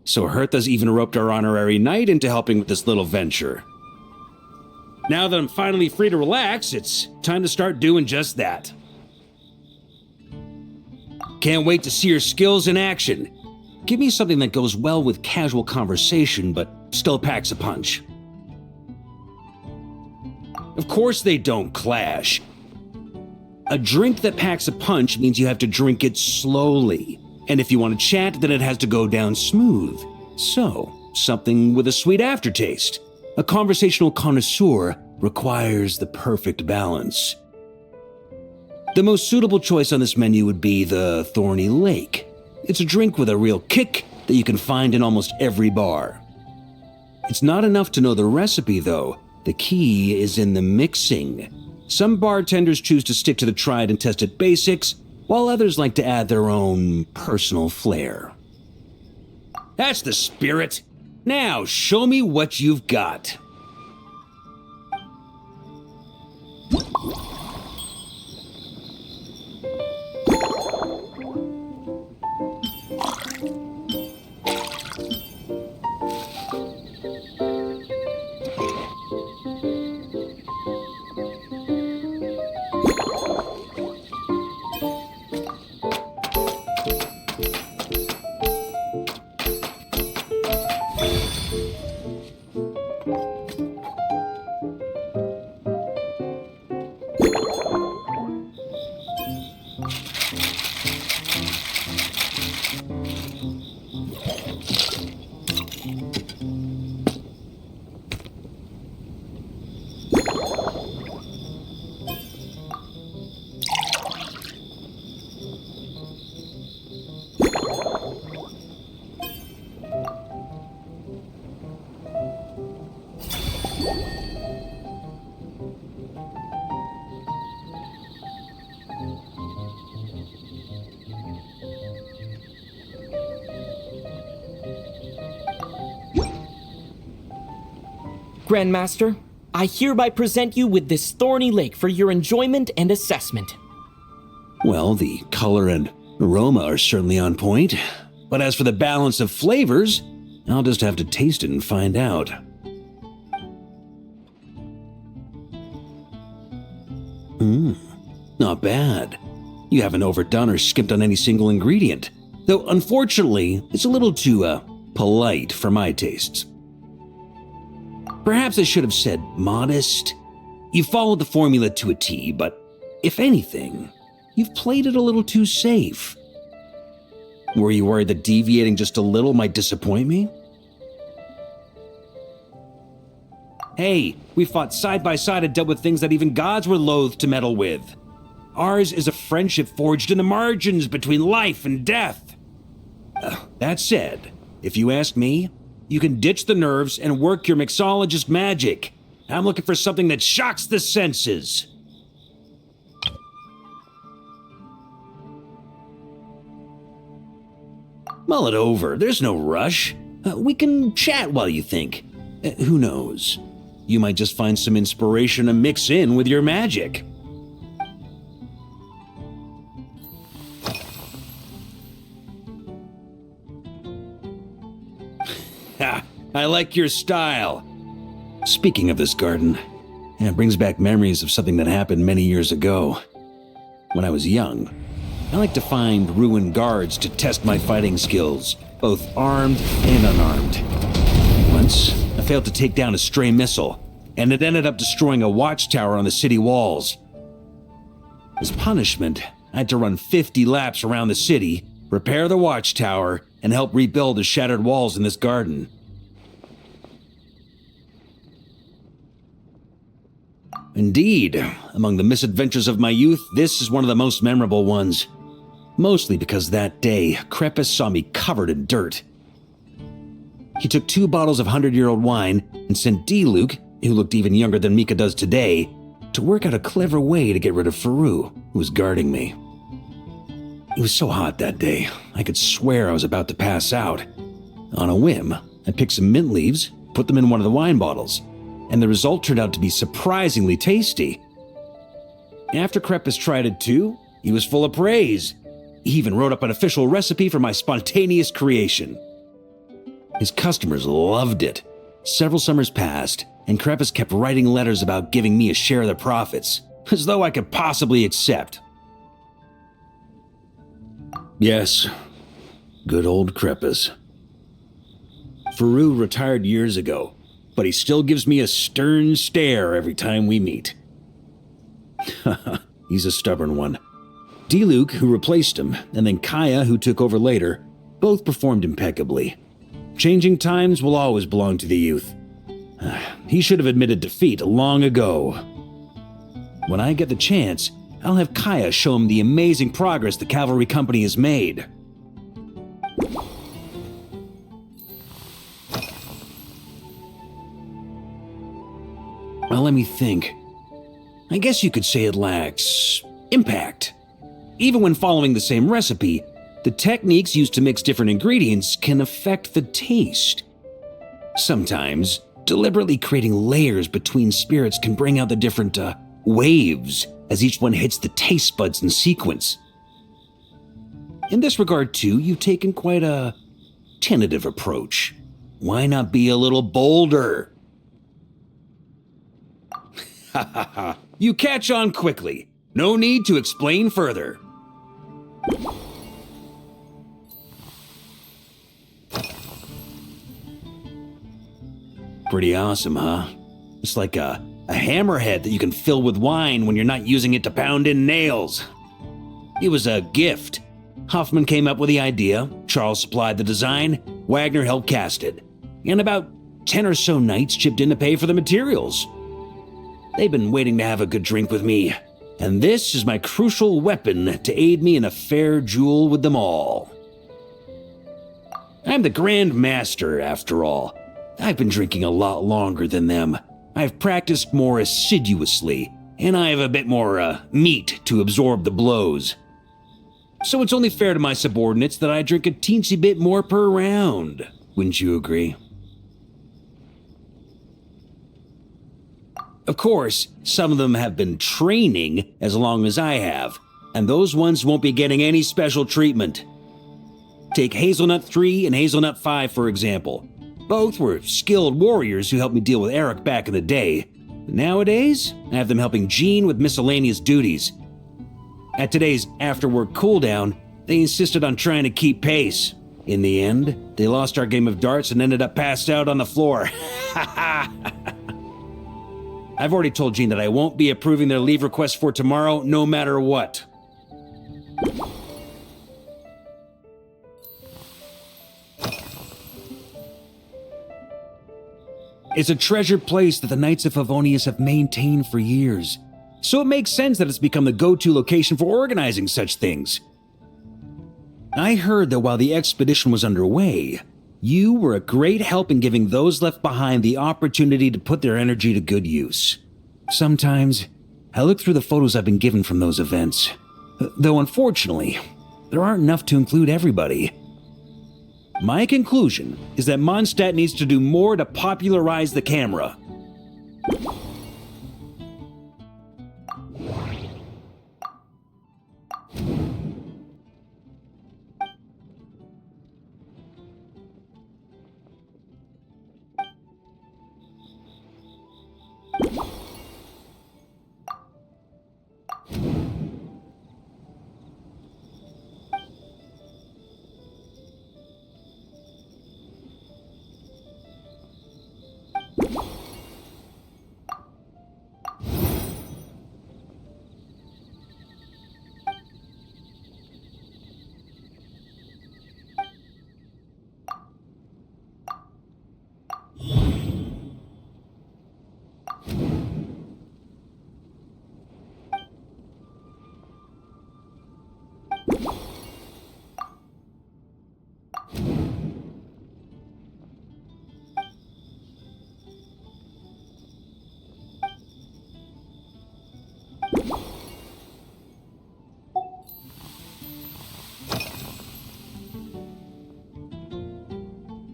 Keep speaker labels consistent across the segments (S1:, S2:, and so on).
S1: so Hertha's even roped our honorary knight into helping with this little venture. Now that I'm finally free to relax, it's time to start doing just that. Can't wait to see your skills in action. Give me something that goes well with casual conversation, but still packs a punch. Of course they don't clash. A drink that packs a punch means you have to drink it slowly. And if you want to chat, then it has to go down smooth. So, something with a sweet aftertaste. A conversational connoisseur requires the perfect balance. The most suitable choice on this menu would be the Thorny Lake. It's a drink with a real kick that you can find in almost every bar. It's not enough to know the recipe, though. The key is in the mixing. Some bartenders choose to stick to the tried and tested basics, while others like to add their own personal flair. That's the spirit. Now, show me what you've got.
S2: Grandmaster, I hereby present you with this Thorny Lake for your enjoyment and assessment.
S1: Well, the color and aroma are certainly on point, but as for the balance of flavors, I'll just have to taste it and find out. Not bad. You haven't overdone or skimped on any single ingredient, though unfortunately, it's a little too, polite for my tastes. Perhaps I should have said modest. You followed the formula to a T, but if anything, you've played it a little too safe. Were you worried that deviating just a little might disappoint me? Hey, we fought side by side and dealt with things that even gods were loath to meddle with. Ours is a friendship forged in the margins between life and death. That said, if you ask me, you can ditch the nerves and work your mixologist magic. I'm looking for something that shocks the senses. Mull it over. There's no rush. We can chat while you think. Who knows? You might just find some inspiration to mix in with your magic. Ha! I like your style. Speaking of this garden, it brings back memories of something that happened many years ago. When I was young, I liked to find ruined guards to test my fighting skills, both armed and unarmed. Once, I failed to take down a stray missile, and it ended up destroying a watchtower on the city walls. As punishment, I had to run 50 laps around the city, repair the watchtower, and help rebuild the shattered walls in this garden. Indeed, among the misadventures of my youth, this is one of the most memorable ones. Mostly because that day, Krepus saw me covered in dirt. He took 2 bottles of 100-year-old wine and sent D-Luke, who looked even younger than Mika does today, to work out a clever way to get rid of Faru, who was guarding me. It was so hot that day, I could swear I was about to pass out. On a whim, I picked some mint leaves, put them in one of the wine bottles, and the result turned out to be surprisingly tasty. After Krepus tried it too, he was full of praise. He even wrote up an official recipe for my spontaneous creation. His customers loved it. Several summers passed, and Kreppus kept writing letters about giving me a share of the profits, as though I could possibly accept. Yes, good old Kreppus. Faru retired years ago, but he still gives me a stern stare every time we meet. He's a stubborn one. D-Luke, who replaced him, and then Kaya, who took over later, both performed impeccably. Changing times will always belong to the youth. He should have admitted defeat long ago. When I get the chance, I'll have Kaya show him the amazing progress the cavalry company has made. Well, let me think. I guess you could say it lacks impact. Even when following the same recipe, the techniques used to mix different ingredients can affect the taste. Sometimes, deliberately creating layers between spirits can bring out the different waves as each one hits the taste buds in sequence. In this regard, too, you've taken quite a tentative approach. Why not be a little bolder? Ha ha ha. You catch on quickly. No need to explain further. Pretty awesome, huh? It's like a hammerhead that you can fill with wine when you're not using it to pound in nails. It was a gift. Hoffman came up with the idea, Charles supplied the design, Wagner helped cast it, and about 10 or so knights chipped in to pay for the materials. They've been waiting to have a good drink with me, and this is my crucial weapon to aid me in a fair duel with them all. I'm the Grand Master, after all. I've been drinking a lot longer than them. I've practiced more assiduously, and I have a bit more meat to absorb the blows. So it's only fair to my subordinates that I drink a teensy bit more per round. Wouldn't you agree? Of course, some of them have been training as long as I have, and those ones won't be getting any special treatment. Take Hazelnut 3 and Hazelnut 5, for example. Both were skilled warriors who helped me deal with Eric back in the day. Nowadays, I have them helping Jean with miscellaneous duties. At today's after-work cooldown, they insisted on trying to keep pace. In the end, they lost our game of darts and ended up passed out on the floor. I've already told Jean that I won't be approving their leave request for tomorrow, no matter what. It's a treasured place that the Knights of Favonius have maintained for years, so it makes sense that it's become the go-to location for organizing such things. I heard that while the expedition was underway, you were a great help in giving those left behind the opportunity to put their energy to good use. Sometimes, I look through the photos I've been given from those events, though unfortunately, there aren't enough to include everybody. My conclusion is that Mondstadt needs to do more to popularize the camera.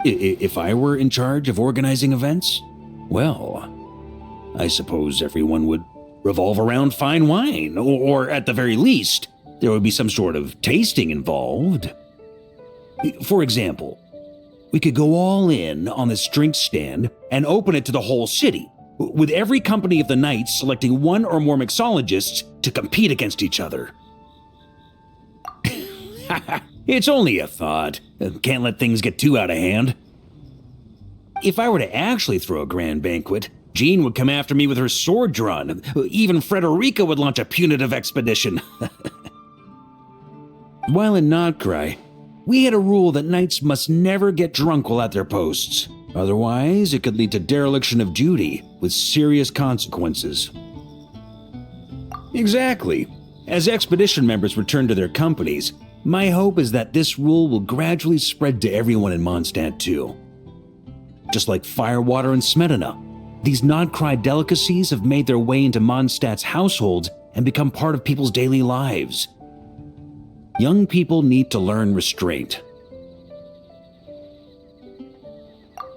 S1: If I were in charge of organizing events, well, I suppose everyone would revolve around fine wine, or at the very least, there would be some sort of tasting involved. For example, We could go all in on this drink stand and open it to the whole city, with every company of the Knights selecting one or more mixologists to compete against each other. It's only a thought. Can't let things get too out of hand. If I were to actually throw a grand banquet, Jean would come after me with her sword drawn. Even Frederica would launch a punitive expedition. While in Notcry, we had a rule that knights must never get drunk while at their posts. Otherwise, it could lead to dereliction of duty with serious consequences. Exactly. As expedition members return to their companies, my hope is that this rule will gradually spread to everyone in Mondstadt too. Just like firewater and Smedina, these Notcry delicacies have made their way into Mondstadt's households and become part of people's daily lives. Young people need to learn restraint.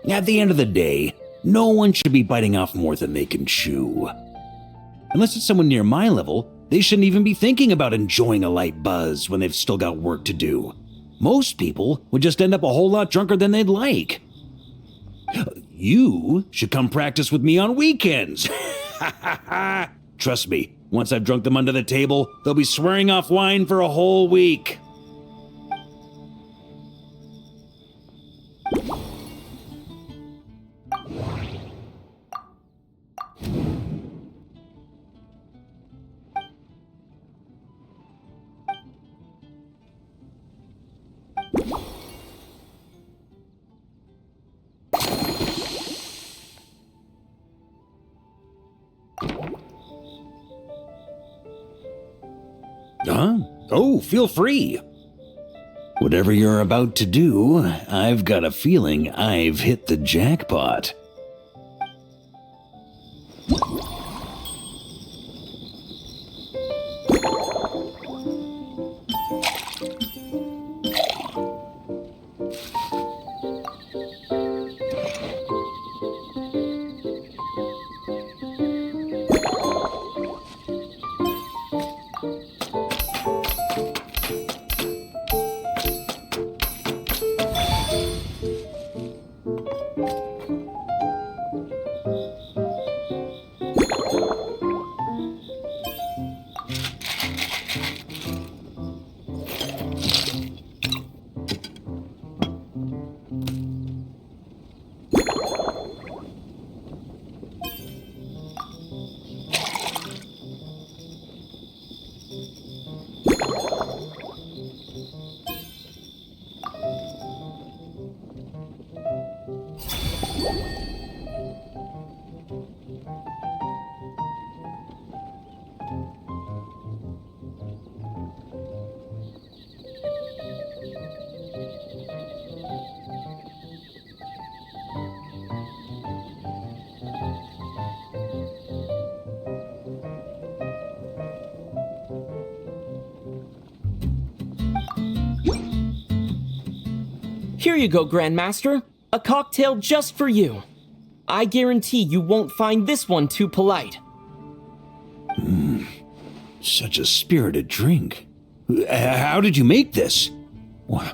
S1: At the end of the day, no one should be biting off more than they can chew. Unless it's someone near my level, they shouldn't even be thinking about enjoying a light buzz when they've still got work to do. Most people would just end up a whole lot drunker than they'd like. You should come practice with me on weekends. Trust me, once I've drunk them under the table, they'll be swearing off wine for a whole week. Huh? Oh, feel free. Whatever you're about to do, I've got a feeling I've hit the jackpot.
S2: Here you go, Grandmaster. A cocktail just for you. I guarantee you won't find this one too polite.
S1: Such a spirited drink. How did you make this? What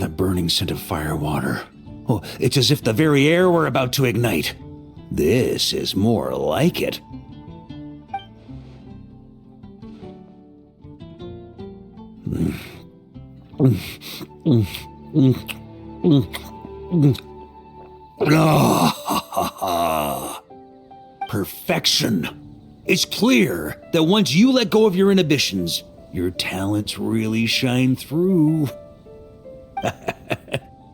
S1: a burning scent of firewater. Oh, it's as if the very air were about to ignite. This is more like it. Perfection. It's clear that once you let go of your inhibitions, your talents really shine through.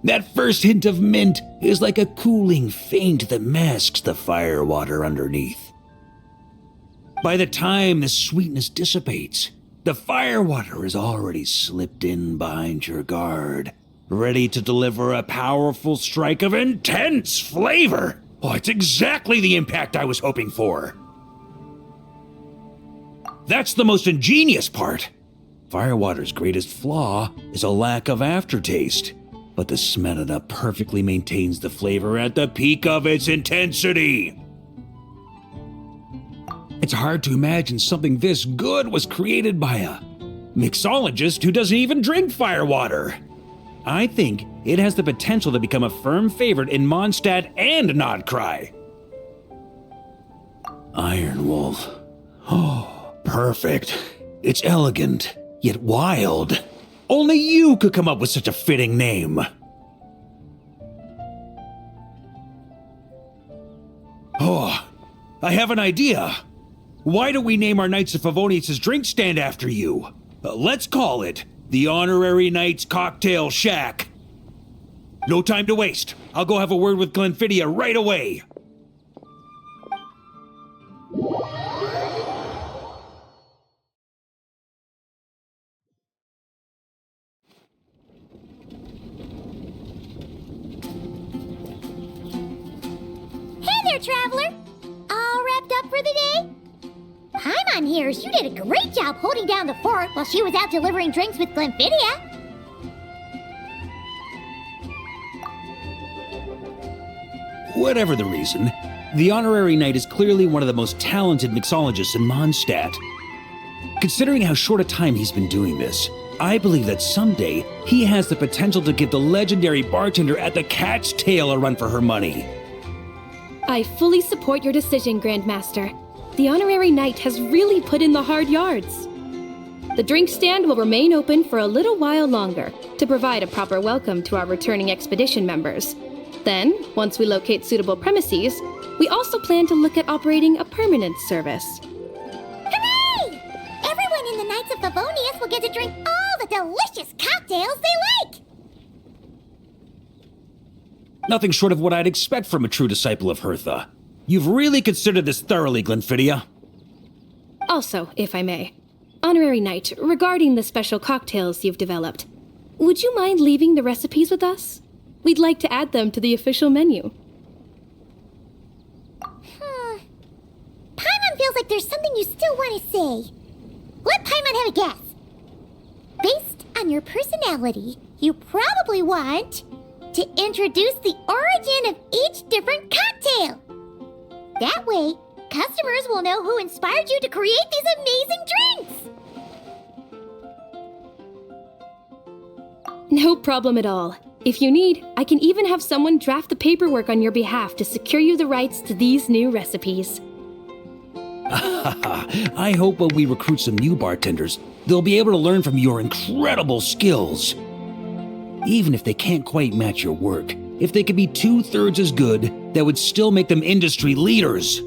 S1: That first hint of mint is like a cooling feint that masks the firewater underneath. By the time the sweetness dissipates, the firewater has already slipped in behind your guard, ready to deliver a powerful strike of intense flavor. Oh, it's exactly the impact I was hoping for. That's the most ingenious part. Firewater's greatest flaw is a lack of aftertaste, but the Smedina perfectly maintains the flavor at the peak of its intensity. It's hard to imagine something this good was created by a mixologist who doesn't even drink firewater. I think it has the potential to become a firm favorite in Mondstadt and Nodcry. Iron Wolf. Oh, perfect. It's elegant, yet wild. Only you could come up with such a fitting name. Oh, I have an idea. Why don't we name our Knights of Favonius' drink stand after you? Let's call it the Honorary Knights Cocktail Shack. No time to waste. I'll go have a word with Glenfiddich right away.
S3: Hey there, traveler! All wrapped up for the day? Paimon hears you did a great job holding down the fort while she was out delivering drinks with Glenfiddich.
S1: Whatever the reason, the Honorary Knight is clearly one of the most talented mixologists in Mondstadt. Considering how short a time he's been doing this, I believe that someday he has the potential to give the legendary bartender at the Cat's Tail a run for her money.
S4: I fully support your decision, Grandmaster. The Honorary Knight has really put in the hard yards. The drink stand will remain open for a little while longer to provide a proper welcome to our returning expedition members. Then, once we locate suitable premises, we also plan to look at operating a permanent service.
S3: Hooray! Everyone in the Knights of Favonius will get to drink all the delicious cocktails they like!
S1: Nothing short of what I'd expect from a true disciple of Hertha. You've really considered this thoroughly, Glenfiddich.
S4: Also, if I may, Honorary Knight, regarding the special cocktails you've developed, would you mind leaving the recipes with us? We'd like to add them to the official menu.
S3: Paimon feels like there's something you still want to say. Let Paimon have a guess. Based on your personality, you probably want to introduce the origin of each different cocktail. That way, customers will know who inspired you to create these amazing drinks.
S4: No problem at all. If you need, I can even have someone draft the paperwork on your behalf to secure you the rights to these new recipes.
S1: I hope when we recruit some new bartenders, they'll be able to learn from your incredible skills. Even if they can't quite match your work, if they could be 2/3 as good, that would still make them industry leaders.